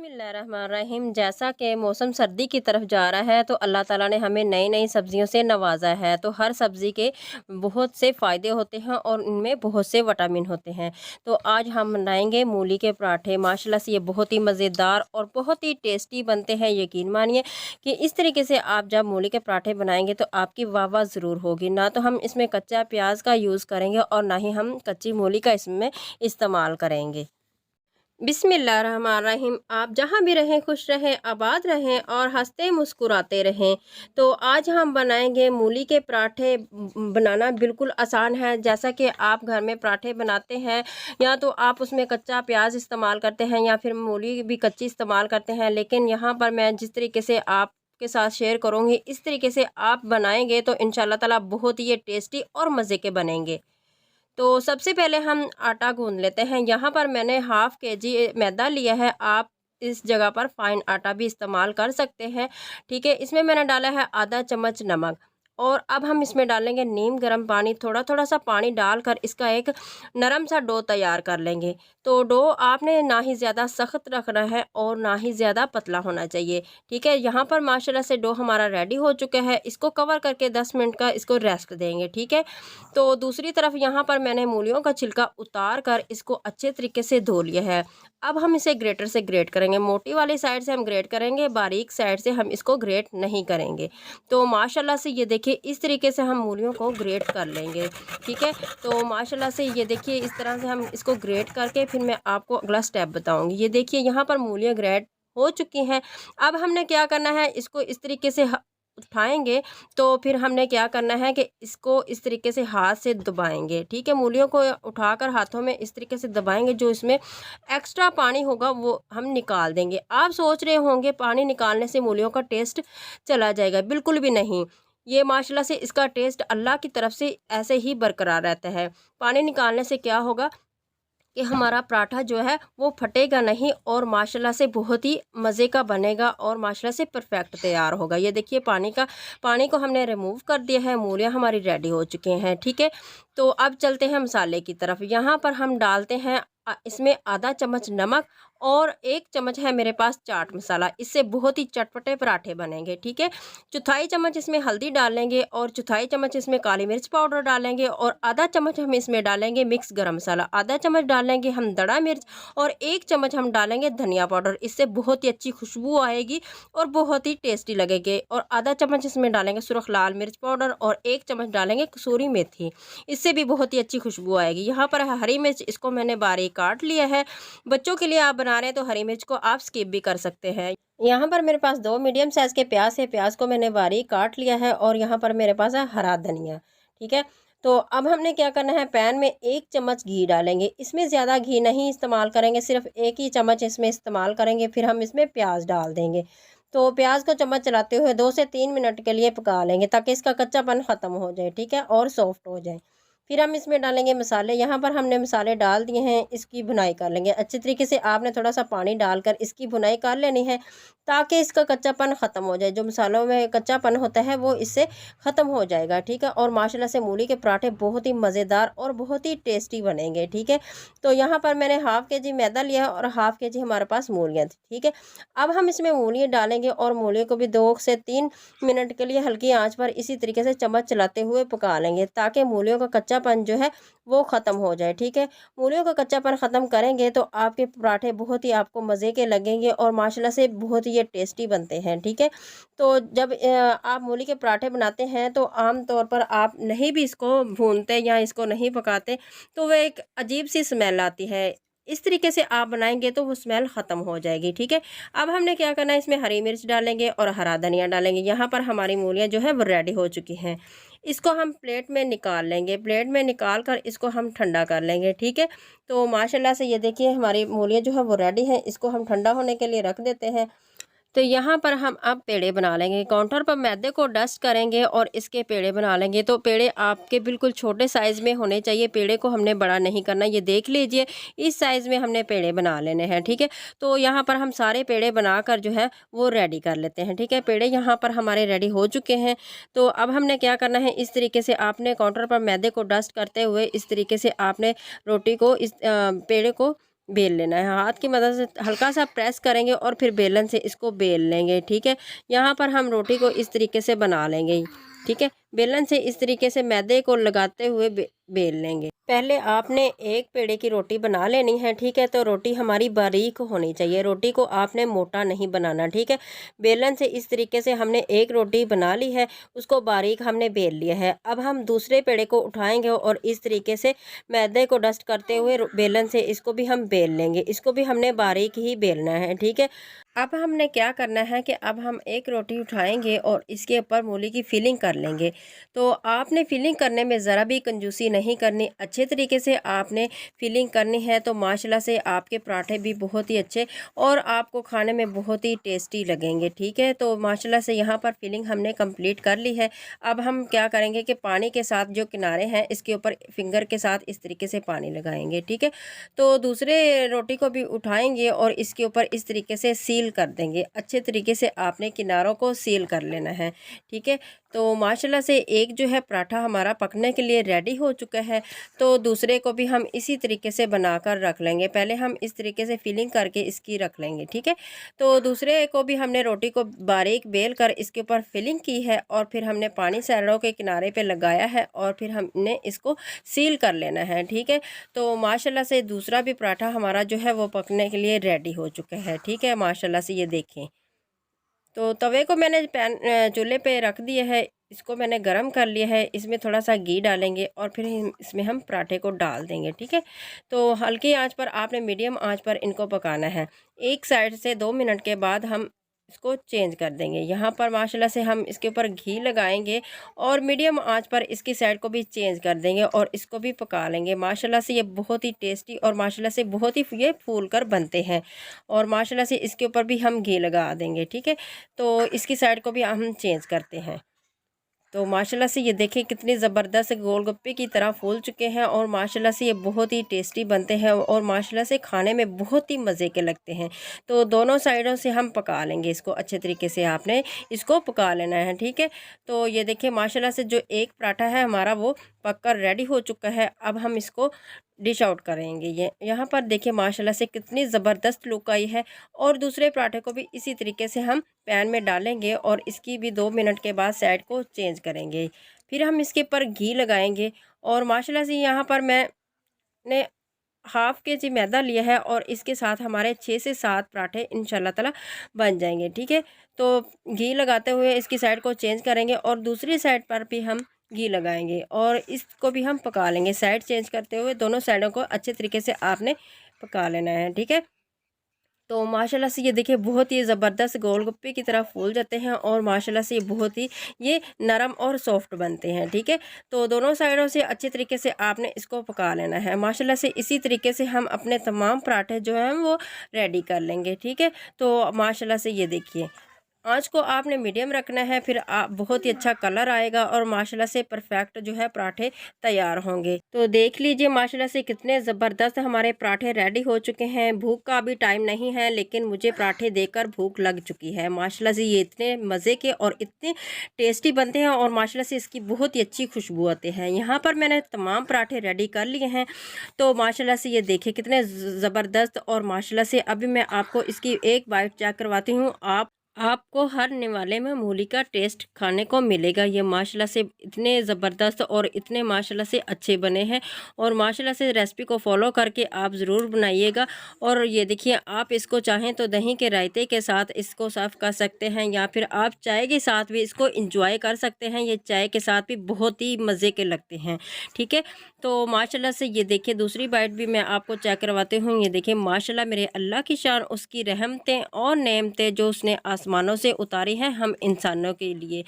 बिस्मिल्लाहिर्रहमानिर्रहीम। जैसा कि मौसम सर्दी की तरफ जा रहा है तो अल्लाह ताला ने हमें नई नई सब्जियों से नवाजा है। तो हर सब्ज़ी के बहुत से फ़ायदे होते हैं और उनमें बहुत से विटामिन होते हैं। तो आज हम बनाएंगे मूली के पराठे। माशाल्लाह से ये बहुत ही मज़ेदार और बहुत ही टेस्टी बनते हैं। यकीन मानिए कि इस तरीके से आप जब मूली के पराठे बनाएंगे तो आपकी वाह वाह ज़रूर होगी। ना तो हम इसमें कच्चा प्याज का यूज़ करेंगे और ना ही हम कच्ची मूली का इसमें इस्तेमाल करेंगे। बिस्मिल्लाहिर्रहमानिर्रहीम। आप जहाँ भी रहें खुश रहें, आबाद रहें और हंसते मुस्कुराते रहें। तो आज हम बनाएंगे मूली के पराठे। बनाना बिल्कुल आसान है। जैसा कि आप घर में पराठे बनाते हैं या तो आप उसमें कच्चा प्याज इस्तेमाल करते हैं या फिर मूली भी कच्ची इस्तेमाल करते हैं, लेकिन यहाँ पर मैं जिस तरीके से आप के साथ शेयर करूँगी इस तरीके से आप बनाएंगे तो इंशाल्लाह ताला बहुत ही ये टेस्टी और मज़े के बनेंगे। तो सबसे पहले हम आटा गूंद लेते हैं। यहाँ पर मैंने हाफ़ केजी मैदा लिया है। आप इस जगह पर फाइन आटा भी इस्तेमाल कर सकते हैं। ठीक है, इसमें मैंने डाला है आधा चम्मच नमक और अब हम इसमें डालेंगे नीम गर्म पानी। थोड़ा थोड़ा सा पानी डालकर इसका एक नरम सा डो तैयार कर लेंगे। तो डो आपने ना ही ज़्यादा सख्त रखना है और ना ही ज़्यादा पतला होना चाहिए। ठीक है, यहाँ पर माशाल्लाह से डो हमारा रेडी हो चुका है। इसको कवर करके 10 मिनट का इसको रेस्ट देंगे। ठीक है, तो दूसरी तरफ यहाँ पर मैंने मूलियों का छिलका उतार कर इसको अच्छे तरीके से धो लिया है। अब हम इसे ग्रेटर से ग्रेट करेंगे। मोटी वाली साइड से हम ग्रेट करेंगे, बारीक साइड से हम इसको ग्रेट नहीं करेंगे। तो माशाल्लाह से ये देखिए इस तरीके से हम मूलियों को ग्रेट कर लेंगे। ठीक है, तो माशाल्लाह से ये देखिए इस तरह से हम इसको ग्रेट करके फिर मैं आपको अगला स्टेप बताऊंगी। ये देखिए यहाँ पर मूलियाँ ग्रेट हो चुकी हैं। अब हमने क्या करना है, इसको इस तरीके से उठाएंगे तो फिर हमने क्या करना है कि इसको इस तरीके से हाथ से दबाएंगे। ठीक है, मूलियों को उठाकर हाथों में इस तरीके से दबाएंगे। जो इसमें एक्स्ट्रा पानी होगा वो हम निकाल देंगे। आप सोच रहे होंगे पानी निकालने से मूलियों का टेस्ट चला जाएगा, बिल्कुल भी नहीं। ये माशाल्लाह से इसका टेस्ट अल्लाह की तरफ से ऐसे ही बरकरार रहता है। पानी निकालने से क्या होगा कि हमारा पराठा जो है वो फटेगा नहीं और माशाल्लाह से बहुत ही मज़े का बनेगा और माशाल्लाह से परफेक्ट तैयार होगा। ये देखिए पानी को हमने रिमूव कर दिया है। मूलियाँ हमारी रेडी हो चुके हैं। ठीक है, तो अब चलते हैं मसाले की तरफ। यहाँ पर हम डालते हैं इसमें आधा चम्मच नमक और 1 चम्मच है मेरे पास चाट मसाला। इससे बहुत ही चटपटे पराठे बनेंगे। ठीक है, चौथाई चम्मच इसमें हल्दी डालेंगे और चौथाई चम्मच इसमें काली मिर्च पाउडर डालेंगे और आधा चम्मच हम इसमें डालेंगे मिक्स गरम मसाला। आधा चम्मच डालेंगे हम दड़ा मिर्च और 1 चम्मच हम डालेंगे धनिया पाउडर। इससे बहुत ही अच्छी खुशबू आएगी और बहुत ही टेस्टी लगेंगे। और आधा चम्मच इसमें डालेंगे सुरख लाल मिर्च पाउडर और 1 चम्मच डालेंगे कसूरी मेथी। इससे भी बहुत ही अच्छी खुशबू आएगी। यहाँ पर हरी मिर्च, इसको मैंने बारीक काट लिया है। बच्चों के लिए आप बना रहे हैं तो हरी मिर्च को आप स्किप भी कर सकते हैं। यहाँ पर मेरे पास 2 मीडियम साइज़ के प्याज है। प्याज को मैंने बारीक काट लिया है और यहाँ पर मेरे पास है हरा धनिया। ठीक है, तो अब हमने क्या करना है, पैन में 1 चम्मच घी डालेंगे। इसमें ज़्यादा घी नहीं इस्तेमाल करेंगे, सिर्फ 1 ही चम्मच इसमें इस्तेमाल करेंगे। फिर हम इसमें प्याज डाल देंगे। तो प्याज को चम्मच चलाते हुए 2 से 3 मिनट के लिए पका लेंगे ताकि इसका कच्चापन ख़त्म हो जाए। ठीक है, और सॉफ्ट हो जाए। फिर हम इसमें डालेंगे मसाले। यहाँ पर हमने मसाले डाल दिए हैं, इसकी भुनाई कर लेंगे अच्छे तरीके से। आपने थोड़ा सा पानी डालकर इसकी भुनाई कर लेनी है ताकि इसका कच्चापन ख़त्म हो जाए। जो मसालों में कच्चापन होता है वो इससे ख़त्म हो जाएगा। ठीक है, और माशाल्लाह से मूली के पराठे बहुत ही मज़ेदार और बहुत ही टेस्टी बनेंगे। ठीक है, तो यहाँ पर मैंने हाफ़ केजी मैदा लिया है और हाफ़ केजी हमारे पास मूलियाँ थी। ठीक है, अब हम इसमें मूलियाँ डालेंगे और मूलियों को भी 2 से 3 मिनट के लिए हल्की आंच पर इसी तरीके से चम्मच चलाते हुए पका लेंगे ताकि मूलियों का कच्चापन जो है वो ख़त्म हो जाए। ठीक है, मूलियों का कच्चापन ख़त्म करेंगे तो आपके पराठे बहुत ही आपको मज़े के लगेंगे और माशाल्लाह से बहुत ही ये टेस्टी बनते हैं। ठीक है, तो जब आप मूली के पराठे बनाते हैं तो आम तौर पर आप नहीं भी इसको भूनते या इसको नहीं पकाते तो वह एक अजीब सी स्मेल आती है। इस तरीके से आप बनाएंगे तो वो स्मेल ख़त्म हो जाएगी। ठीक है, अब हमने क्या करना है, इसमें हरी मिर्च डालेंगे और हरा धनिया डालेंगे। यहाँ पर हमारी मूलियाँ जो है वो रेडी हो चुकी हैं। इसको हम प्लेट में निकाल लेंगे। प्लेट में निकाल कर इसको हम ठंडा कर लेंगे। ठीक है, तो माशाल्लाह से ये देखिए हमारी मूलियाँ जो है वो रेडी हैं। इसको हम ठंडा होने के लिए रख देते हैं। तो यहाँ पर हम अब पेड़े बना लेंगे। काउंटर पर मैदे को डस्ट करेंगे और इसके पेड़े बना लेंगे। तो पेड़े आपके बिल्कुल छोटे साइज़ में होने चाहिए। पेड़े को हमने बड़ा नहीं करना। ये देख लीजिए इस साइज़ में हमने पेड़े बना लेने हैं। ठीक है, तो यहाँ पर हम सारे पेड़े बनाकर जो है वो रेडी कर लेते हैं। ठीक है, पेड़े यहाँ पर हमारे रेडी हो चुके हैं। तो अब हमने क्या करना है, इस तरीके से आपने काउंटर पर मैदे को डस्ट करते हुए इस तरीके से आपने रोटी को पेड़े को बेल लेना है। हाथ की मदद से हल्का सा प्रेस करेंगे और फिर बेलन से इसको बेल लेंगे, ठीक है। यहाँ पर हम रोटी को इस तरीके से बना लेंगे, ठीक है। बेलन से इस तरीके से मैदे को लगाते हुए बेल लेंगे। पहले आपने एक पेड़े की रोटी बना लेनी है, ठीक है। तो रोटी हमारी बारीक होनी चाहिए, रोटी को आपने मोटा नहीं बनाना, ठीक है। बेलन से इस तरीके से हमने एक रोटी बना ली है, उसको बारीक हमने बेल लिया है। अब हम दूसरे पेड़े को उठाएंगे और इस तरीके से मैदे को डस्ट करते हुए बेलन से इसको भी हम बेल लेंगे। इसको भी हमने बारीक ही बेलना है, ठीक है। अब हमने क्या करना है कि अब हम एक रोटी उठाएंगे और इसके ऊपर मूली की फिलिंग कर लेंगे। तो आपने फिलिंग करने में ज़रा भी कंजूसी नहीं करनी, अच्छे तरीके से आपने फिलिंग करनी है। तो माशाल्लाह से आपके पराठे भी बहुत ही अच्छे और आपको खाने में बहुत ही टेस्टी लगेंगे, ठीक है। तो माशाल्लाह से यहाँ पर फिलिंग हमने कंप्लीट कर ली है। अब हम क्या करेंगे कि पानी के साथ जो किनारे हैं इसके ऊपर फिंगर के साथ इस तरीके से पानी लगाएंगे, ठीक है। तो दूसरे रोटी को भी उठाएंगे और इसके ऊपर इस तरीके से सील कर देंगे। अच्छे तरीके से आपने किनारों को सील कर लेना है, ठीक है। तो माशाल्लाह से एक जो है पराठा हमारा पकने के लिए रेडी हो चुका है। तो दूसरे को भी हम इसी तरीके से बनाकर रख लेंगे। पहले हम इस तरीके से फिलिंग करके इसकी रख लेंगे, ठीक है। तो दूसरे को भी हमने रोटी को बारीक बेल कर इसके ऊपर फिलिंग की है और फिर हमने पानी साइडों के किनारे पे लगाया है और फिर हमने इसको सील कर लेना है, ठीक है। तो माशाल्लाह से दूसरा भी पराठा हमारा जो है वो पकने के लिए रेडी हो चुका है, ठीक है। माशाल्लाह से ये देखें। तो तवे को मैंने चूल्हे पे रख दिया है, इसको मैंने गरम कर लिया है। इसमें थोड़ा सा घी डालेंगे और फिर इसमें हम पराठे को डाल देंगे, ठीक है। तो हल्की आंच पर आपने मीडियम आंच पर इनको पकाना है। एक साइड से 2 मिनट के बाद हम इसको चेंज कर देंगे। यहाँ पर माशाल्लाह से हम इसके ऊपर घी लगाएंगे और मीडियम आंच पर इसकी साइड को भी चेंज कर देंगे और इसको भी पका लेंगे। माशाल्लाह से ये बहुत ही टेस्टी और माशाल्लाह से बहुत ही ये फूल कर बनते हैं। और माशाल्लाह से इसके ऊपर भी हम घी लगा देंगे, ठीक है। तो इसकी साइड को भी हम चेंज करते हैं। तो माशाल्लाह से ये देखें कितनी ज़बरदस्त गोलगप्पे की तरह फूल चुके हैं और माशाल्लाह से ये बहुत ही टेस्टी बनते हैं और माशाल्लाह से खाने में बहुत ही मज़े के लगते हैं। तो दोनों साइडों से हम पका लेंगे इसको, अच्छे तरीके से आपने इसको पका लेना है, ठीक है। तो ये देखिए माशाल्लाह से जो एक पराठा है हमारा वो पककर रेडी हो चुका है। अब हम इसको डिश आउट करेंगे। ये यहाँ पर देखिए माशाल्लाह से कितनी ज़बरदस्त लुक आई है। और दूसरे पराठे को भी इसी तरीके से हम पैन में डालेंगे और इसकी भी 2 मिनट के बाद साइड को चेंज करेंगे। फिर हम इसके ऊपर घी लगाएंगे और माशाल्लाह से यहाँ पर मैंने हाफ़ केजी मैदा लिया है और इसके साथ हमारे 6 से 7 पराठे इंशाल्लाह ताला बन जाएंगे, ठीक है। तो घी लगाते हुए इसकी साइड को चेंज करेंगे और दूसरी साइड पर भी हम घी लगाएंगे और इसको भी हम पका लेंगे। साइड चेंज करते हुए दोनों साइडों को अच्छे तरीके से आपने पका लेना है, ठीक है। तो माशाल्लाह से ये देखिए बहुत ही ज़बरदस्त गोलगप्पे की तरह फूल जाते हैं और माशाल्लाह से ये बहुत ही ये नरम और सॉफ्ट बनते हैं, ठीक है। तो दोनों साइडों से अच्छे तरीके से आपने इसको पका लेना है। माशाल्लाह से इसी तरीके से हम अपने तमाम पराठे जो हैं वो रेडी कर लेंगे, ठीक है। तो माशाल्लाह से ये देखिए आँच को आपने मीडियम रखना है, फिर आप बहुत ही अच्छा कलर आएगा और माशाल्लाह से परफेक्ट जो है पराठे तैयार होंगे। तो देख लीजिए माशाल्लाह से कितने ज़बरदस्त हमारे पराठे रेडी हो चुके हैं। भूख का अभी टाइम नहीं है लेकिन मुझे पराठे देखकर भूख लग चुकी है। माशाल्लाह से ये इतने मज़े के और इतने टेस्टी बनते हैं और माशाल्लाह से इसकी बहुत ही अच्छी खुशबू आती है। यहाँ पर मैंने तमाम पराठे रेडी कर लिए हैं। तो माशाल्लाह से ये देखिए कितने ज़बरदस्त और माशाल्लाह से अभी मैं आपको इसकी एक बाइट चेक करवाती हूँ। आपको हर निवाले में मूली का टेस्ट खाने को मिलेगा। ये माशाल्लाह से इतने ज़बरदस्त और इतने माशाल्लाह से अच्छे बने हैं और माशाल्लाह से रेसिपी को फॉलो करके आप ज़रूर बनाइएगा। और ये देखिए आप इसको चाहें तो दही के रायते के साथ इसको सर्व कर सकते हैं या फिर आप चाय के साथ भी इसको इंजॉय कर सकते हैं। ये चाय के साथ भी बहुत ही मज़े के लगते हैं, ठीक है। तो माशाल्लाह से ये देखिए दूसरी बाइट भी मैं आपको चेक करवाती हूँ। ये देखिए माशाल्लाह मेरे अल्लाह की शान, उसकी रहमतें और नेमतें जो उसने आसमानों से उतारी हैं हम इंसानों के लिए।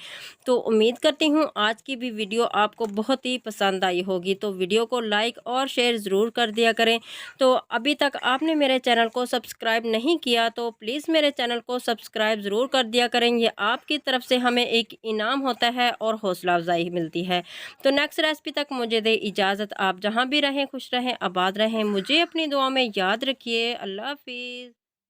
तो उम्मीद करती हूँ आज की भी वीडियो आपको बहुत ही पसंद आई होगी। तो वीडियो को लाइक और शेयर ज़रूर कर दिया करें। तो अभी तक आपने मेरे चैनल को सब्सक्राइब नहीं किया तो प्लीज़ मेरे चैनल को सब्सक्राइब ज़रूर कर दिया करें। ये आपकी तरफ से हमें एक इनाम होता है और हौसला अफजाई मिलती है। तो नेक्स्ट रेसिपी तक मुझे दे इजाज़त। आप जहाँ भी रहें खुश रहें, आबाद रहें। मुझे अपनी दुआ में याद रखिए। अल्लाह हाफिज़।